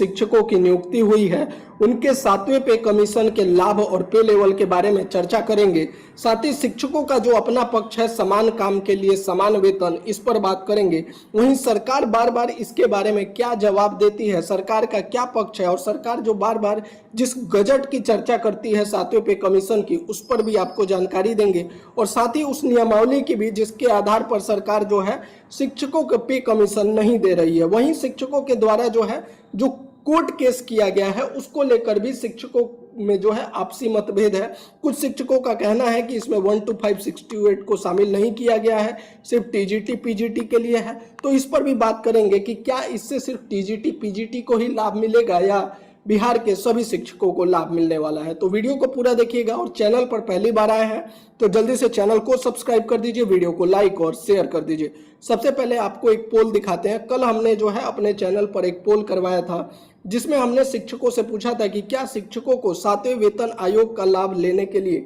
शिक्षकों की नियुक्ति हुई है उनके 7वें पे कमीशन के लाभ और पे लेवल के बारे में चर्चा करेंगे। साथ ही शिक्षकों का जो अपना पक्ष है समान काम के लिए समान वेतन, इस पर बात करेंगे। वहीं सरकार बार बार इसके बारे में क्या जवाब देती है, सरकार का क्या पक्ष है और सरकार जो बार बार जिस गजट की चर्चा करती है 7वें पे कमीशन की, उस पर भी आपको जानकारी देंगे। और साथ ही उस नियमावली की भी जिसके आधार पर सरकार जो है शिक्षकों को पे कमीशन नहीं दे रही है। वहीं शिक्षकों के द्वारा जो है जो कोर्ट केस किया गया है उसको लेकर भी शिक्षकों में जो है आपसी मतभेद है। कुछ शिक्षकों का कहना है कि इसमें 1 to 568 को शामिल नहीं किया गया है, सिर्फ टीजीटी पीजीटी के लिए है। तो इस पर भी बात करेंगे कि क्या इससे सिर्फ टीजीटी पीजीटी को ही लाभ मिलेगा या बिहार के सभी शिक्षकों को लाभ मिलने वाला है। तो वीडियो को पूरा देखिएगा और चैनल पर पहली बार आए हैं तो जल्दी से चैनल को सब्सक्राइब कर दीजिए, वीडियो को लाइक और शेयर कर दीजिए। सबसे पहले आपको एक पोल दिखाते हैं। कल हमने जो है अपने चैनल पर एक पोल करवाया था जिसमें हमने शिक्षकों से पूछा था कि क्या शिक्षकों को 7वें वेतन आयोग का लाभ लेने के लिए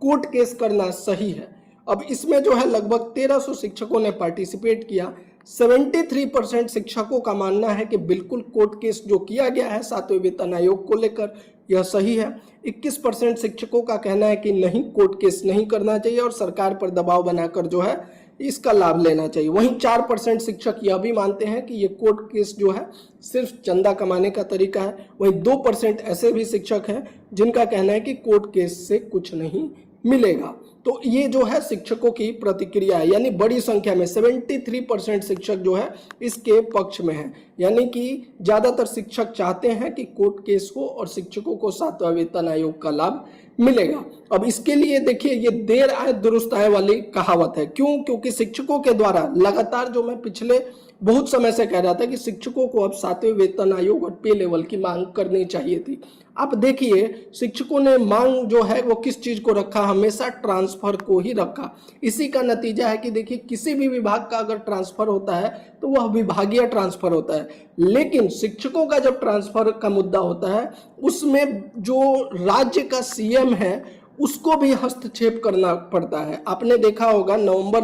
कोर्ट केस करना सही है। अब इसमें जो है लगभग 1300 शिक्षकों ने पार्टिसिपेट किया। 73% शिक्षकों का मानना है कि बिल्कुल कोर्ट केस जो किया गया है 7वें वेतन आयोग को लेकर यह सही है। 21% शिक्षकों का कहना है कि नहीं, कोर्ट केस नहीं करना चाहिए और सरकार पर दबाव बनाकर जो है इसका लाभ लेना चाहिए। वहीं 4% शिक्षक यह भी मानते हैं कि ये कोर्ट केस जो है सिर्फ चंदा कमाने का तरीका है। वहीं 2% ऐसे भी शिक्षक हैं जिनका कहना है कि कोर्ट केस से कुछ नहीं मिलेगा। तो ये जो है शिक्षकों की प्रतिक्रिया है, यानी बड़ी संख्या में 73% शिक्षक जो है इसके पक्ष में है। यानी कि ज्यादातर शिक्षक चाहते हैं कि कोर्ट केस हो और शिक्षकों को 7वां वेतन आयोग का लाभ मिलेगा। अब इसके लिए देखिए ये देर आए दुरुस्त आए वाली कहावत है। क्यों? क्योंकि शिक्षकों के द्वारा लगातार जो मैं पिछले बहुत समय से कह रहा था कि शिक्षकों को अब 7वें वेतन आयोग और पे लेवल की मांग करनी चाहिए थी। अब देखिए शिक्षकों ने मांग जो है वो किस चीज को रखा, हमेशा ट्रांसफर को ही रखा। इसी का नतीजा है कि देखिए किसी भी विभाग का अगर ट्रांसफर होता है तो वह विभागीय ट्रांसफर होता है, लेकिन शिक्षकों का जब ट्रांसफर का मुद्दा होता है उसमें जो राज्य का सीएम है उसको भी हस्तक्षेप करना पड़ता है। आपने देखा होगा नवंबर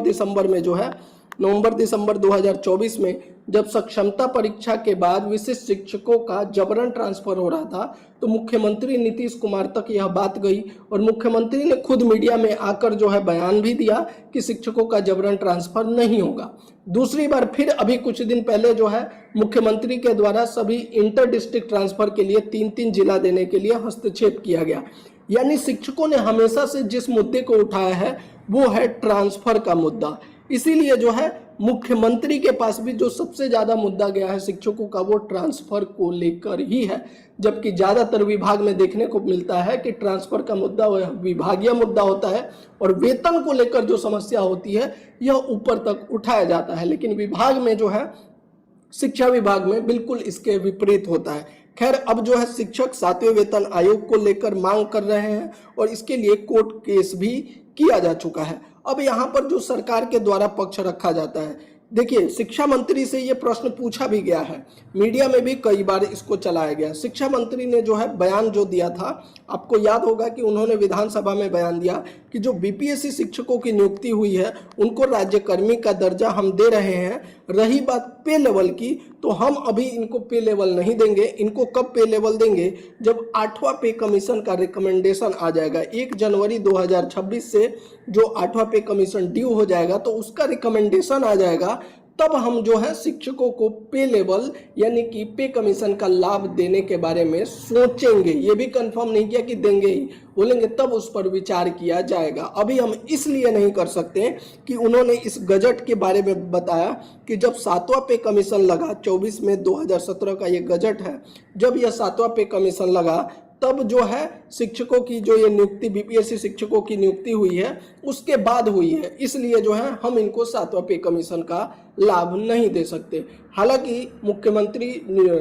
दिसंबर 2024 में जब सक्षमता परीक्षा के बाद विशिष्ट शिक्षकों का जबरन ट्रांसफर हो रहा था तो मुख्यमंत्री नीतीश कुमार तक यह बात गई और मुख्यमंत्री ने खुद मीडिया में आकर जो है बयान भी दिया कि शिक्षकों का जबरन ट्रांसफर नहीं होगा। दूसरी बार फिर अभी कुछ दिन पहले जो है मुख्यमंत्री के द्वारा सभी इंटर डिस्ट्रिक्ट ट्रांसफर के लिए 3-3 जिला देने के लिए हस्तक्षेप किया गया। यानी शिक्षकों ने हमेशा से जिस मुद्दे को उठाया है वो है ट्रांसफर का मुद्दा। इसीलिए जो है मुख्यमंत्री के पास भी जो सबसे ज्यादा मुद्दा गया है शिक्षकों का वो ट्रांसफर को लेकर ही है, जबकि ज्यादातर विभाग में देखने को मिलता है कि ट्रांसफर का मुद्दा वह विभागीय मुद्दा होता है और वेतन को लेकर जो समस्या होती है यह ऊपर तक उठाया जाता है। लेकिन विभाग में जो है शिक्षा विभाग में बिल्कुल इसके विपरीत होता है। खैर अब जो है शिक्षक 7वें वेतन आयोग को लेकर मांग कर रहे हैं और इसके लिए कोर्ट केस भी किया जा चुका है। अब यहाँ पर जो सरकार के द्वारा पक्ष रखा जाता है, देखिए शिक्षा मंत्री से ये प्रश्न पूछा भी गया है, मीडिया में भी कई बार इसको चलाया गया। शिक्षा मंत्री ने जो है बयान जो दिया था, आपको याद होगा कि उन्होंने विधानसभा में बयान दिया कि जो बीपीएससी शिक्षकों की नियुक्ति हुई है उनको राज्यकर्मी का दर्जा हम दे रहे हैं। रही बात पे लेवल की, तो हम अभी इनको पे लेवल नहीं देंगे। इनको कब पे लेवल देंगे? जब 8वां पे कमीशन का रिकमेंडेशन आ जाएगा। 1 जनवरी 2026 से जो 8वां पे कमीशन ड्यू हो जाएगा तो उसका रिकमेंडेशन आ जाएगा, तब हम जो है शिक्षकों को पे लेवल यानी कि पे कमीशन का लाभ देने के बारे में सोचेंगे। ये भी कंफर्म नहीं किया कि देंगे ही, बोलेंगे तब उस पर विचार किया जाएगा। अभी हम इसलिए नहीं कर सकते कि उन्होंने इस गजट के बारे में बताया कि जब 7वां पे कमीशन लगा 24 में 2017 का ये गजट है, जब यह 7वां पे कमीशन लगा तब जो है शिक्षकों की जो ये नियुक्ति बीपीएससी शिक्षकों की नियुक्ति हुई है उसके बाद हुई है। इसलिए जो है हम इनको 7वां पे कमीशन का लाभ नहीं दे सकते। हालांकि मुख्यमंत्री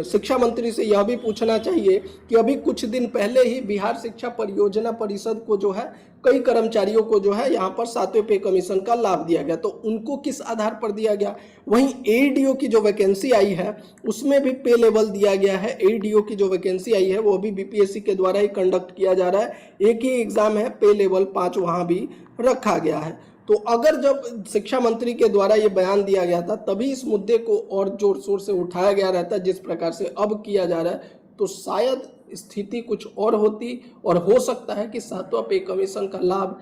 शिक्षा मंत्री से यह भी पूछना चाहिए कि अभी कुछ दिन पहले ही बिहार शिक्षा परियोजना परिषद को जो है कई कर्मचारियों को जो है यहाँ पर 7वें पे कमीशन का लाभ दिया गया, तो उनको किस आधार पर दिया गया। वहीं एडीओ की जो वैकेंसी आई है उसमें भी पे लेवल दिया गया है। एडीओ की जो वैकेंसी आई है वो भी बीपीएससी के द्वारा ही कंडक्ट किया जा रहा है। एक ही एग्जाम है, पे लेवल 5 वहाँ भी रखा गया है। तो अगर जब शिक्षा मंत्री के द्वारा ये बयान दिया गया था तभी इस मुद्दे को और जोर शोर से उठाया गया रहता, जिस प्रकार से अब किया जा रहा है, तो शायद स्थिति कुछ और होती। और हो सकता है कि 7वां पे कमीशन का लाभ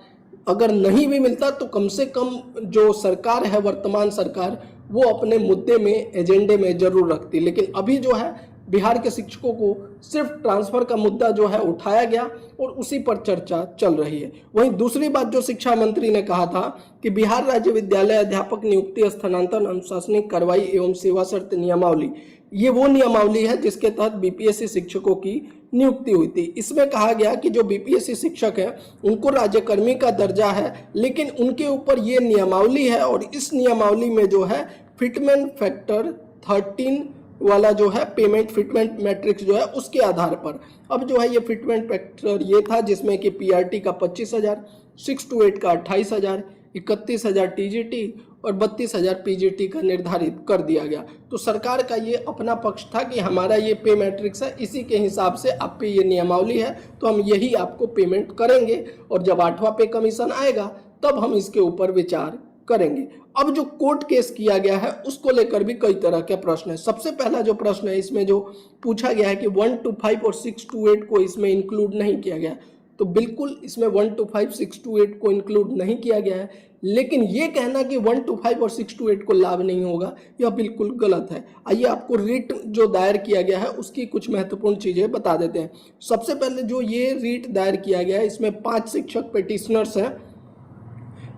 अगर नहीं भी मिलता तो कम से कम जो सरकार है, वर्तमान सरकार, वो अपने मुद्दे में, एजेंडे में जरूर रखती। लेकिन अभी जो है बिहार के शिक्षकों को सिर्फ ट्रांसफर का मुद्दा जो है उठाया गया और उसी पर चर्चा चल रही है। वहीं दूसरी बात जो शिक्षा मंत्री ने कहा था कि बिहार राज्य विद्यालय अध्यापक नियुक्ति, स्थानांतरण, अनुशासनिक कार्रवाई एवं सेवा शर्त नियमावली, ये वो नियमावली है जिसके तहत बीपीएससी शिक्षकों की नियुक्ति हुई थी। इसमें कहा गया कि जो बीपीएससी शिक्षक है उनको राज्यकर्मी का दर्जा है, लेकिन उनके ऊपर ये नियमावली है और इस नियमावली में जो है फिटमेंट फैक्टर 13 वाला जो है पेमेंट फिटमेंट मैट्रिक्स जो है उसके आधार पर अब जो है ये फिटमेंट फैक्टर ये था जिसमें कि पीआरटी का 25,000, 6 to 8 का 28,000, 31,000 टीजीटी और 32,000 पीजीटी का निर्धारित कर दिया गया। तो सरकार का ये अपना पक्ष था कि हमारा ये पे मैट्रिक्स है, इसी के हिसाब से आप पे ये नियमावली है, तो हम यही आपको पेमेंट करेंगे और जब 8वां पे कमीशन आएगा तब हम इसके ऊपर विचार करेंगे। अब जो कोर्ट केस किया गया है उसको लेकर भी कई तरह के प्रश्न है। सबसे पहला जो प्रश्न है इसमें जो पूछा गया है कि 1 to 5 और 6 to 8 को इसमें इंक्लूड नहीं किया गया, तो बिल्कुल इसमें 1 to 5, 6 to 8 को इंक्लूड नहीं किया गया है। लेकिन ये कहना कि 1 to 5 और 6 to 8 को लाभ नहीं होगा, यह बिल्कुल गलत है। आइए आपको रिट जो दायर किया गया है उसकी कुछ महत्वपूर्ण चीजें बता देते हैं। सबसे पहले जो ये रिट दायर किया गया है इसमें 5 शिक्षक पेटिशनर्स हैं।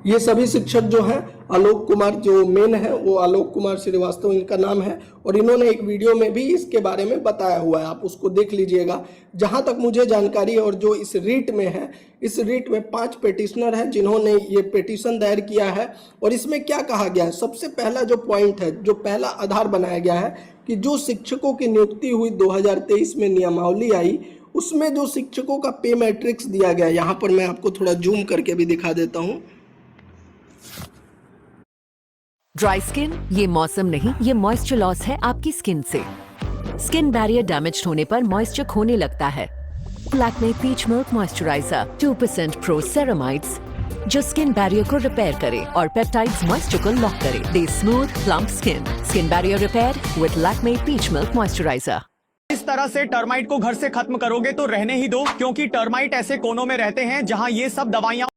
ये सभी शिक्षक जो हैं, आलोक कुमार जो मेन है वो आलोक कुमार श्रीवास्तव इनका नाम है और इन्होंने एक वीडियो में भी इसके बारे में बताया हुआ है, आप उसको देख लीजिएगा। जहां तक मुझे जानकारी है और जो इस रीट में है, इस रीट में 5 पेटिशनर हैं जिन्होंने ये पेटिशन दायर किया है। और इसमें क्या कहा गया है, सबसे पहला जो पॉइंट है, जो पहला आधार बनाया गया है कि जो शिक्षकों की नियुक्ति हुई 2023 में नियमावली आई, उसमें जो शिक्षकों का पे मैट्रिक्स दिया गया, यहाँ पर मैं आपको थोड़ा जूम करके भी दिखा देता हूँ। ड्राई स्किन ये मौसम नहीं, ये मॉइस्चर लॉस है आपकी स्किन से। स्किन बैरियर डैमेज होने पर मॉइस्चर खोने लगता है। Lakme peach milk moisturiser 2% pro ceramides जो स्किन बैरियर को रिपेयर करे और पेप्टाइड्स मॉइस्चर को लॉक करे, the smooth plump skin barrier repair with Lakme peach milk moisturiser. इस तरह से टर्माइट को घर से खत्म करोगे तो रहने ही दो, क्योंकि टर्माइट ऐसे कोनों में रहते हैं जहां ये सब दवाइयां।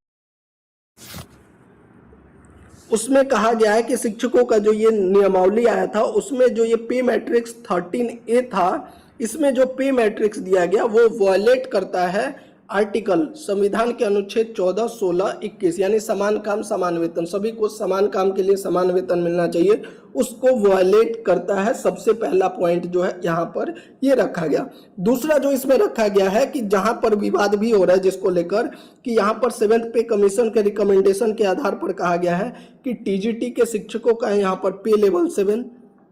उसमें कहा गया है कि शिक्षकों का जो ये नियमावली आया था उसमें जो ये पे मैट्रिक्स 13A था, इसमें जो पे मैट्रिक्स दिया गया वो वायलेट करता है आर्टिकल संविधान के अनुच्छेद 14, 16, 21, यानी समान काम समान वेतन, सभी को समान काम के लिए समान वेतन मिलना चाहिए, उसको वायलेट करता है। सबसे पहला पॉइंट जो है यहाँ पर ये रखा गया। दूसरा जो इसमें रखा गया है कि जहाँ पर विवाद भी हो रहा है जिसको लेकर कि यहाँ पर 7th पे कमीशन के रिकमेंडेशन के आधार पर कहा गया है कि टीजीटी के शिक्षकों का यहाँ पर पे लेवल 7,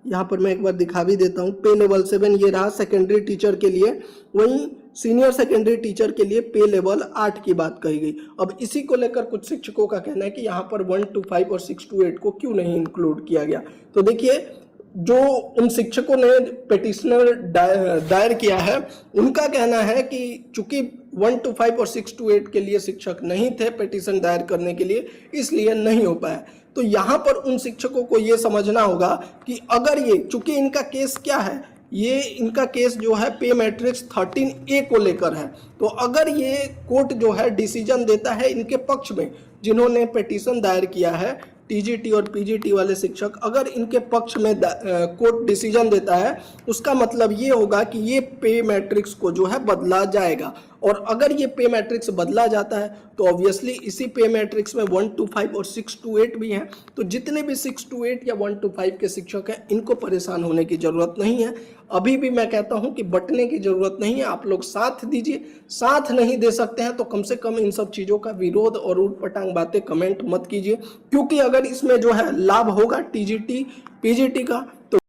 यहाँ पर मैं एक बार दिखा भी देता हूँ, पे लेवल 7 ये रहा सेकेंडरी टीचर के लिए, वहीं सीनियर सेकेंडरी टीचर के लिए पे लेवल 8 की बात कही गई। अब इसी को लेकर कुछ शिक्षकों का कहना है कि यहाँ पर 1 to 5 और 6 to 8 को क्यों नहीं इंक्लूड किया गया। तो देखिए, जो उन शिक्षकों ने पिटिशनर दायर किया है उनका कहना है कि चूंकि 1 to 5 और 6 to 8 के लिए शिक्षक नहीं थे पिटिशन दायर करने के लिए, इसलिए नहीं हो पाया। तो यहाँ पर उन शिक्षकों को ये समझना होगा कि अगर ये, चूंकि इनका केस क्या है, ये इनका केस जो है पे मैट्रिक्स 13A को लेकर है, तो अगर ये कोर्ट जो है डिसीजन देता है इनके पक्ष में, जिन्होंने पिटीशन दायर किया है टीजीटी और पीजीटी वाले शिक्षक, अगर इनके पक्ष में कोर्ट डिसीजन देता है, उसका मतलब ये होगा कि ये पे मैट्रिक्स को जो है बदला जाएगा। और अगर ये पे मैट्रिक्स बदला जाता है तो ऑब्वियसली इसी पे मैट्रिक्स में 1 to 5 और 6 to 8 भी हैं, तो जितने भी 6 to 8 या 1 to 5 के शिक्षक हैं इनको परेशान होने की ज़रूरत नहीं है। अभी भी मैं कहता हूं कि बटने की ज़रूरत नहीं है, आप लोग साथ दीजिए। साथ नहीं दे सकते हैं तो कम से कम इन सब चीज़ों का विरोध और ऊटपटांग बातें कमेंट मत कीजिए, क्योंकि अगर इसमें जो है लाभ होगा टीजीटी पीजीटी का